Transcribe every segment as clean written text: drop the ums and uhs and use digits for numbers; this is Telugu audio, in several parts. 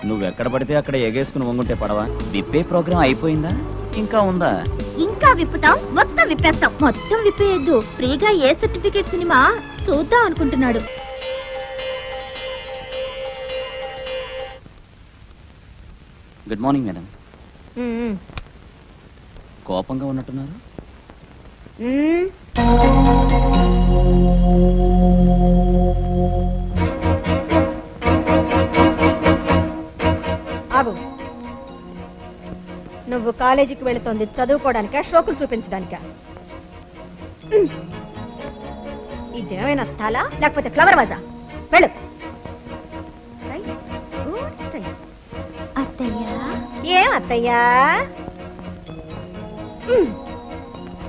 నువ్వెక్కడ పడితే అక్కడ ఎగేసుకుని వంగుంటే పడవా? విప్పే ప్రోగ్రాం అయిపోయిందా, ఇంకా ఉందా? ఇంకా విప్పుతాం, మొత్తం విప్పేస్తాం. మొత్తం విప్పేయద్దు, ఫ్రీగా ఏ సర్టిఫికేట్ సినిమా చూద్దాం అనుకుంటున్నాడు. Good morning madam. కోపంగా ఉన్నట్టున్నారు. ఆగు. నువ్వు కాలేజీకి వెళుతోంది చదువుకోవడానికా, షోకులు చూపించడానికా? ఇదేమైనా తల లేకపోతే ఫ్లవర్ వాజా? వెళ్ళు. అత్తయ్యా, ఏం అత్తయ్యా?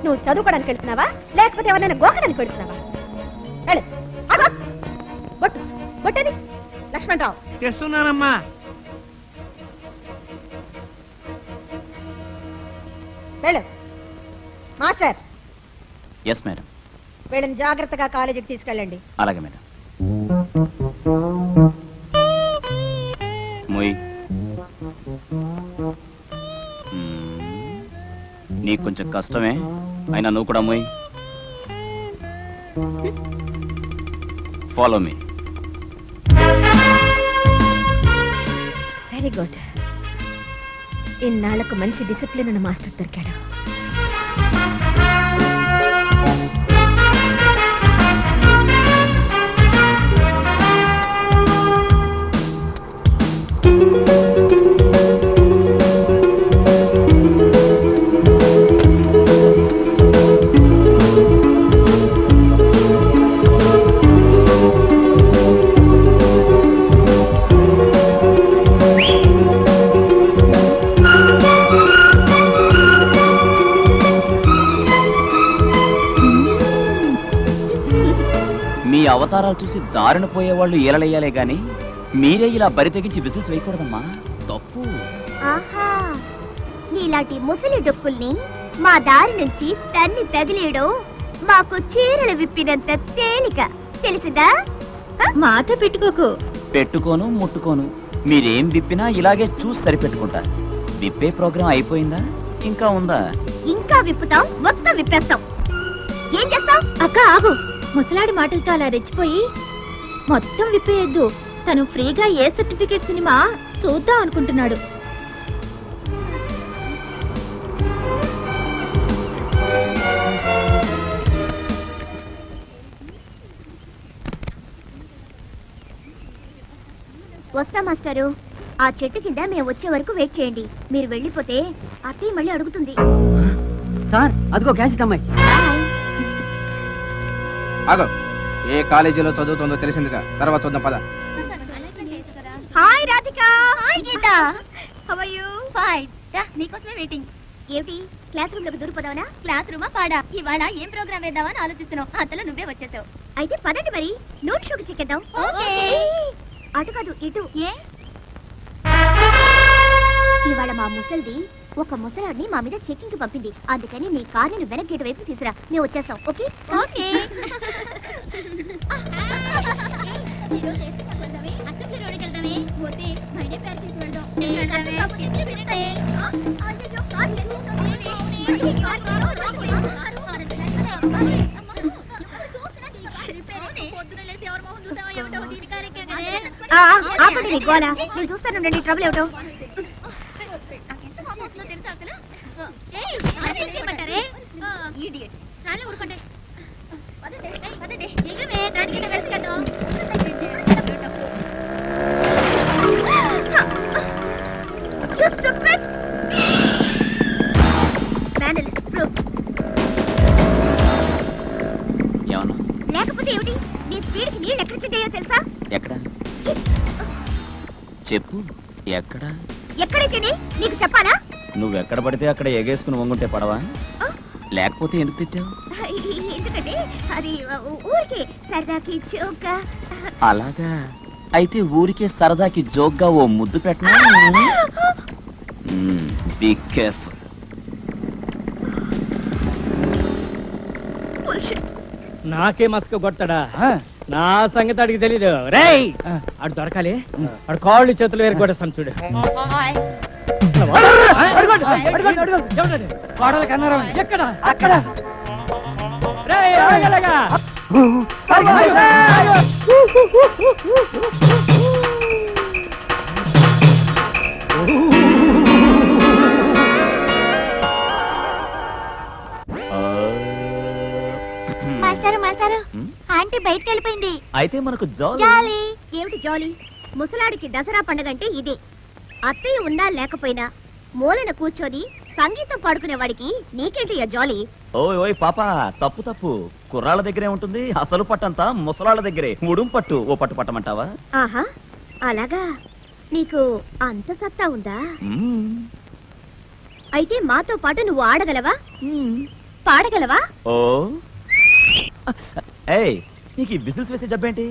నువ్వు చదువుకోవడానికి వెళ్తున్నావా లేకపోతే ఎవరైనా గోకడానికి వెళ్తున్నావా? వెళ్ళు. బొట్టు బొట్టది లక్ష్మణరావు. చేస్తున్నానమ్మా. వెళ్ళు. మాస్టర్. Yes madam. వీళ్ళని జాగ్రత్తగా కాలేజీకి తీసుకెళ్ళండి. అలాగే మేడం. మొయ్, నీకు కొంచెం కష్టమే, అయినా నువ్వు కూడా మొయ్. Follow me. Very good. ఇన్నాళ్లకు మంచి డిసిప్లిన్ ఉన్న మాస్టర్ దొరికాడు. మీ అవతారాలు చూసి దారిన పోయేవాళ్ళు ఏలలేయాలే గాని మీరే ఇలా బరి తెగించి బిజినెస్ వేయకూడదమ్మా, తప్పు. ఆహా, నీలాంటి ముసలి డొక్కుల్ని మా దారి నుంచి తన్ని తగిలేయడం మాకు చీరలు విప్పినంత తేలిక, తెలిసిందా? మాట పెట్టుకోకు. పెట్టుకోను ముట్టుకోను, మీరేం విప్పినా ఇలాగే చూసి సరిపెట్టుకుంటా. విప్పే ప్రోగ్రాం అయిపోయిందా, ఇంకా ఉందా? ఇంకా విప్పుతాం, మొత్తం విప్పేస్తాం. ఏం చేస్తాం? అక్క ఆగు. ముసలాడి మాటలతో అలా రెచ్చిపోయి మొత్తం విప్పేయద్దు. తను ఫ్రీగా ఏ సర్టిఫికేట్ సినిమా చూద్దాం అనుకుంటున్నాడు. వస్తా మాస్టారు. ఆ చెట్టు కింద మేము వచ్చే వరకు వెయిట్ చేయండి. మీరు వెళ్ళిపోతే అత్తయ్య మళ్ళీ అడుగుతుంది. సార్, అదిగో క్యాసెట్ అమ్మాయి. ఆగో, ఏ కాలేజీలో చదువుతుందో తెలిసిందిగా, తర్వాత చూద్దాం పద. Hi Radhika. Hi Geetha. How are you? Fine. నీకోసమే వెయిటింగ్. ఏమిటి, క్లాస్ రూమ్ లోకి దూరిపోదావనా? క్లాస్ రూమా పాడా? ఇవాళ ఏం ప్రోగ్రామ్ వేద్దామని ఆలోచిస్తున్నావు. అంతలో నువ్వే వచ్చేసావు. అయితే పదండి మరి నోట్ షోకి చెక్కేద్దాం. ఓకే. అటు కాదు ఇటు. ఏ ఇవాళ మా ముసల్ది ఒక ముసలాడిని మా మీద చెకింగ్ కి పంపింది. అందుకని నీ కార్ని వెనక్ గేట్ వైపు తీసురా. మేము వచ్చేస్తాం. Okay okay. ఆపండి నీ గోల. నేను చూస్తాను, ట్రబుల్ ఏమిటో. లేకపోతే ఏమిటి, నీ స్పీడ్ కి నీళ్ళు ఎక్కడ చుట్టాయో తెలుసా? ఎక్కడ చెప్పు, ఎక్కడ? ఎక్కడైతే నీకు చెప్పాలా? నువ్వెక్కడ పడితే అక్కడ ఎగేసుకుని వంగుంటే పడవా? లేకపోతే ఎందుకు తిట్టావు? ఎందుకంటే అది ఊరికే సరదాకి జోక్గా. అలాగా, అయితే ఊరికే సరదాకి జోక్గా ఓ ముద్దు పెట్టనా? Be careful. నాకే మస్క కొట్టడా? నా సంగతి అడిగి తెలీదు రేయ్ అడు దొరకాలి అడు కాళ్ళు చేతులు వేరు కూడా చూడు ఎక్కడ అక్కడ రేయ్, ఆగలేగా. మాస్టారు మాస్టారు హ్మ్? ఆంటీ బయటికి వెళ్ళిపోయింది. అయితే మనకు జాలి. జాలి ఏమిటి జాలి? ముసలాడికి దసరా పండుగ అంటే ఇదే. అత్తయ్య ఉన్నా లేకపోయినా మూలన కూర్చొని సంగీతం పాడుకునేవాడికి నీకేంటి జాలి? ఓయ్ ఓయ్ పాప, తప్పు తప్పు. కుర్రాళ్ళ దగ్గరే ఉంటుంది, అసలు పట్టంతా ముసలాళ్ళ దగ్గరే. ఉడుం పట్టు ఓ పట్టు పట్టమంటావా? ఆహా అలాగా, నీకు అంత సత్తా ఉందా? మ్మ్. అయితే మాతో పాటు నువ్వు ఆడగలవా? పాడగలవా? ఓ ఏయ్, నీకు ఈ విజిల్స్ వేసే జబ్బేంటి?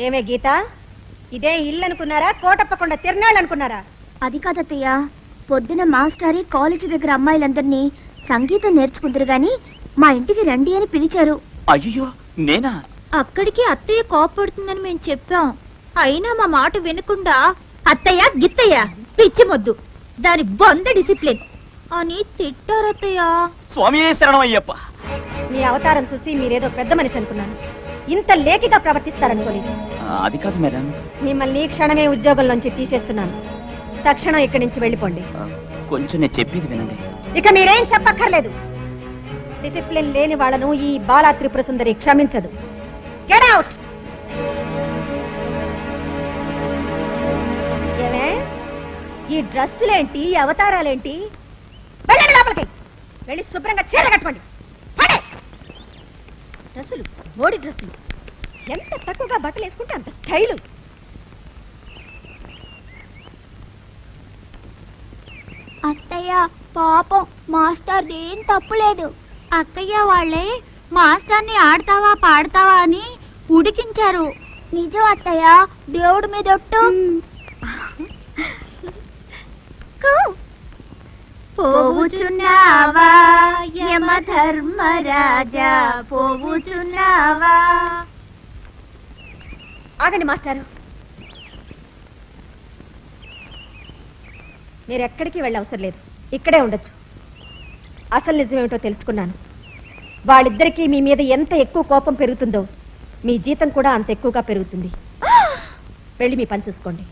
ఏమే గీత, ఇదే ఇల్లు అనుకున్నారా, కోటప్పకుండా తిరణాళ్ళు అనుకున్నారా? అది కాదత్తయ్య, పొద్దున మాస్టారి కాలేజీ దగ్గర అమ్మాయిలందరినీ సంగీతం నేర్చుకుందరు గాని మా ఇంటికి రండి అని పిలిచారు. అయ్యో నేనా? అక్కడికి అత్తయ్య కోపడుతుందని మేము చెప్పాం. అయినా మా మాట వినకుండా అత్తయ్య గిత్తయ్య పిచ్చి మొద్దు, దాని బొంద డిసిప్లిన్ అని తిట్టారత్తయ్య. స్వామి శరణం అయ్యప్ప. మీ అవతారం చూసి మీరేదో పెద్ద మనిషి అనుకున్నాను. ఇంత లేకిగా ప్రవర్తిస్తారనుకోలేదు. అది కాదు మేడం. మిమ్మల్ని ఈ క్షణమే ఉద్యోగంలోంచి తీసేస్తున్నాను. తక్షణం ఇక్కడి నుంచి వెళ్ళిపోండి. కొంచెం నేను చెప్పేది వినండి. ఇక మీరేం చెప్పక్కర్లేదు. డిసిప్లిన్ లేని వాళ్ళను ఈ బాలా త్రిపుర సుందరి క్షమించదు. Get out. ఏమే, ఈ డ్రెస్సులేంటి, ఈ అవతారాలేంటి? వెళ్ళండి లోపలికి. వెళ్ళి శుభ్రంగా చీర కట్టుకోండి. పడే డ్రెస్సులు, మోడీ డ్రెస్సులు. ఎంత తక్కువగా బట్టలు వేసుకుంటే అంత స్టైలు. అత్తయ్య పాపం మాస్టర్ ఏం తప్పులేదు. అక్కయ్య వాళ్ళే మాస్టర్ని ఆడతావా పాడతావా అని ఉడికించారు. నిజం అత్తయ్య, దేవుడి మీద ఒట్టు. పోవుచున్నావా యమధర్మరాజా, పోవుచున్నావా. ఆగండి మాస్టారు, మీరెక్కడికి వెళ్ళవసరం లేదు. ఇక్కడే ఉండొచ్చు. అసలు నిజమేమిటో తెలుసుకున్నాను. వాళ్ళిద్దరికీ మీ మీద ఎంత ఎక్కువ కోపం పెరుగుతుందో మీ జీతం కూడా అంత ఎక్కువగా పెరుగుతుంది. వెళ్ళి మీ పని చూసుకోండి.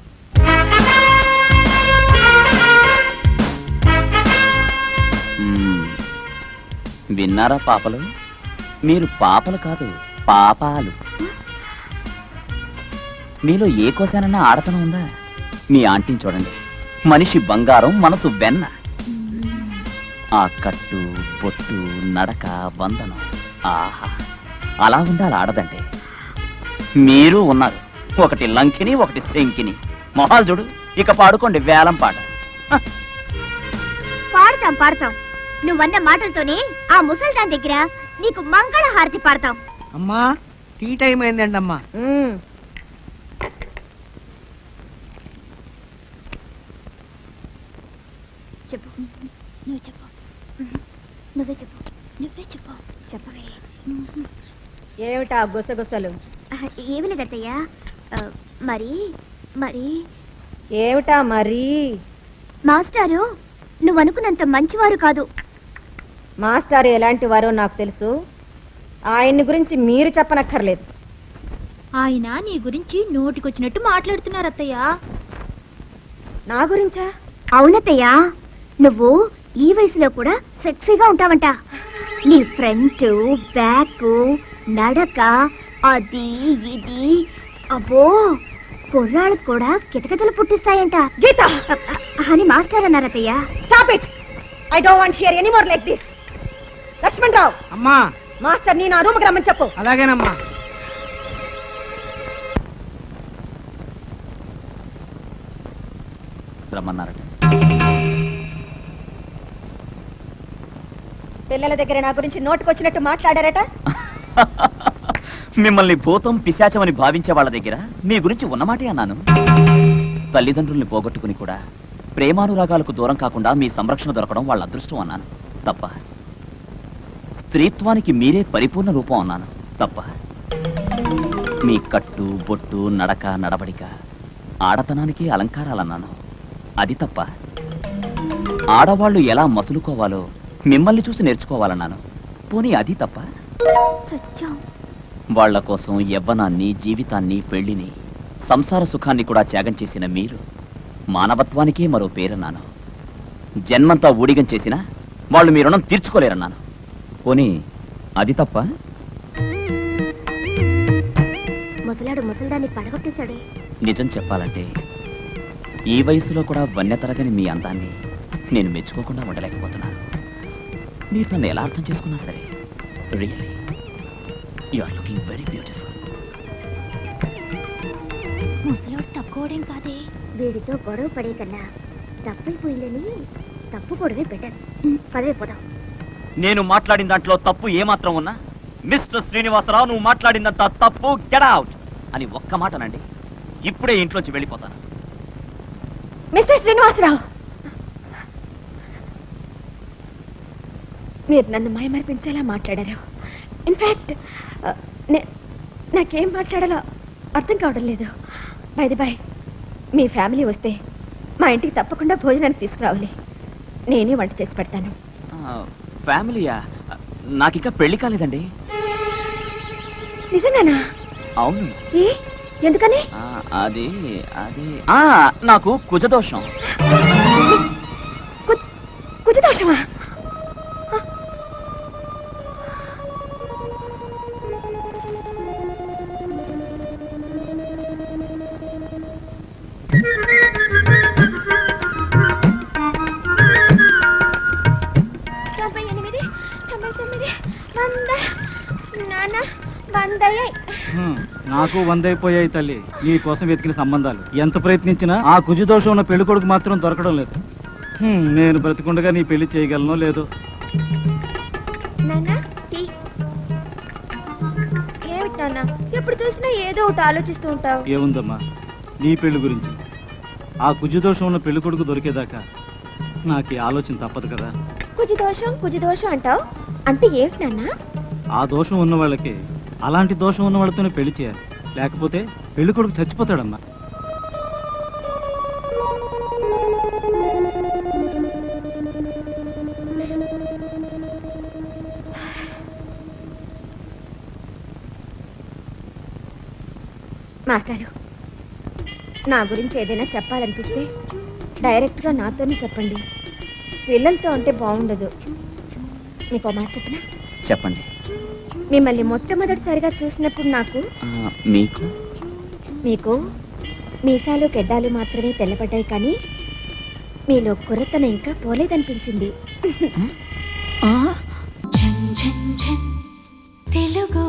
విన్నారా పాపలు? మీరు పాపలు కాదు, పాపాలు. మీలో ఏ కోసానన్నా ఆడతనం ఉందా? మీ ఆంటీని చూడండి, మనిషి బంగారం, మనసు వెన్న. ఆ కట్టు బొట్టు నడక వందనం, ఆహా, అలా ఉండాలి ఆడదంటే. మీరు ఉన్నారు, ఒకటి లంకిని ఒకటి శంకిని. మొహాలు చూడు. ఇక పాడుకోండి వేలం పాట. పాడతాం పాడతాం. నువ్వన్న మాటలతోనే ఆ ముసల్దాన్ దగ్గర నీకు మంగళ హారతి పాడతాం. అమ్మా టీ టైం అయిందండి అమ్మా. చెప్పు, నువ్వు చెప్పు. నువ్వే చెప్పు, నువ్వే చెప్పు. చెప్పవే. ఏమిటా గుసగుసలు? ఏమి లేదత్తయ్యా, మరి మరి ఏమిటా మరి? మాస్టారు నువ్వు అనుకున్నంత మంచివారు కాదు. మాస్టర్ ఎలాంటి వారో నాకు తెలుసు. ఆయన్ని గురించి మీరు చెప్పనక్కర్లేదు. ఆయన నీ గురించి నోటికొచ్చినట్టు మాట్లాడుతున్నారు అత్తయ్య. నా గురించా? అవునత్తయ్యా, నువ్వు ఈ వయసులో కూడా సెక్సీగా ఉంటావంట. నీ ఫ్రంట్ బ్యాక్ నడక అది ఇది, అబ్బో కుర్రాళ్ళకు కూడా కితకితలు పుట్టిస్తాయంట. గీత అని మాస్టర్ అన్నారత్తయ్య. Stop it. I don't want hear any more like this. Lakshman Rao, అమ్మా. మాస్టర్ నీ నా రూమ్కి రమ్మని చెప్పు. అలాగేనమ్మా. రమ్మన్నారట. పిల్లల దగ్గర నా గురించి నోటుకొచ్చినట్టు మాట్లాడారట. మిమ్మల్ని భూతం పిశాచమని భావించే వాళ్ళ దగ్గర మీ గురించి ఉన్నమాటే అన్నాను. తల్లిదండ్రుల్ని పోగొట్టుకుని కూడా ప్రేమానురాగాలకు దూరం కాకుండా మీ సంరక్షణ దొరకడం వాళ్ళ అదృష్టం అన్నాను. తప్ప. స్త్రీత్వానికి మీరే పరిపూర్ణ రూపం అన్నాను. తప్ప. మీ కట్టు బొట్టు నడక నడవడిక ఆడతనానికి అలంకారాలన్నాను. అది తప్ప. ఆడవాళ్ళు ఎలా మసులుకోవాలో మిమ్మల్ని చూసి నేర్చుకోవాలన్నాను. పోనీ అది తప్ప. సత్యం. వాళ్ల కోసం యవ్వనాన్ని, జీవితాన్ని, పెళ్లిని, సంసార సుఖాన్ని కూడా త్యాగం చేసిన మీరు మానవత్వానికే మరో పేరన్నాను. జన్మంతా ఊడిగం చేసినా వాళ్ళు మీ రుణం తీర్చుకోలేరన్నాను. పోనీ అది తప్ప. ముసలాడు ముసల్దాన్ని పడగొట్టేశాడే. నిజం చెప్పాలంటే ఈ వయసులో కూడా వన్య తరగని మీ అందాన్ని నేను మెచ్చుకోకుండా ఉండలేకపోతున్నాను. మీరు నన్ను ఎలా అర్థం చేసుకున్నా సరే, really you are looking very beautiful. ముసలాడు తక్కువడేం కాదే. వీడితో గొడవ పడే కన్నా తప్పైపోయిందని తప్పుకోవడమే బెటర్. పదవే పోదాం. నేను మాట్లాడిన దాంట్లో తప్పు ఏమాత్రం ఉన్నా, మిస్టర్ శ్రీనివాసరావు నువ్వు మాట్లాడిందంత తప్పు, గెట్ అవుట్ అని ఒక్క మాటనండి. ఇప్పుడే ఇంట్లోంచి వెళ్ళిపోతాను. మిస్టర్ శ్రీనివాసరావు, మీరు నన్ను మైమరిపించేలా మాట్లాడారు. ఇన్ఫ్యాక్ట్ నాకేం మాట్లాడాలో అర్థం కావడం లేదు. బై మీ ఫ్యామిలీ వస్తే మా ఇంటికి తప్పకుండా భోజనానికి తీసుకురావాలి. నేనే వంట చేసి పెడతాను. ఫ్యామిలీయా? నాకింకా పెళ్లి కాలేదండి. నిజంగానా? అవును. ఏ ఎందుకని? అది అది నాకు కుజదోషం. కుజదోషమా? నాకు 100 అయిపోయాయి తల్లి. నీ కోసం వెతికిన సంబంధాలు ఎంత ప్రయత్నించినా ఆ కుజదోషం ఉన్న పెళ్లి కొడుకు మాత్రం దొరకడం లేదు. నేను బ్రతికుండగా నీ పెళ్లి చేయగలనో లేదో. ఏమిటి నాన్న ఎప్పుడు చూసినా ఏదో ఒకటి ఆలోచిస్తూ ఉంటావు? ఏముందమ్మా, నీ పెళ్లి గురించి. ఆ కుజదోషం ఉన్న పెళ్లి కొడుకు దొరికేదాకా నాకు ఈ ఆలోచన తప్పదు కదా. కుజదోషం అంటావు అంటే ఏమిటి నాన్న? ఆ దోషం ఉన్న వాళ్ళకి అలాంటి దోషం ఉన్న వాళ్ళతోనే పెళ్లి చేయాలి. లేకపోతే పెళ్లి కొడుకు చచ్చిపోతాడమ్మా. మాస్టారు, నా గురించి ఏదైనా చెప్పాలనిపిస్తే డైరెక్ట్గా నాతోనే చెప్పండి. పిల్లలతో అంటే బాగుండదు. మీకు మాట చెప్పనా? చెప్పండి. మిమ్మల్ని మొట్టమొదటిసారిగా చూసినప్పుడు నాకు మీకు మీసాలు గెడ్డాలు మాత్రమే తెల్లబడ్డాయి, కానీ మీలో కుర్రతనం ఇంకా పోలేదనిపించింది. తెలుగు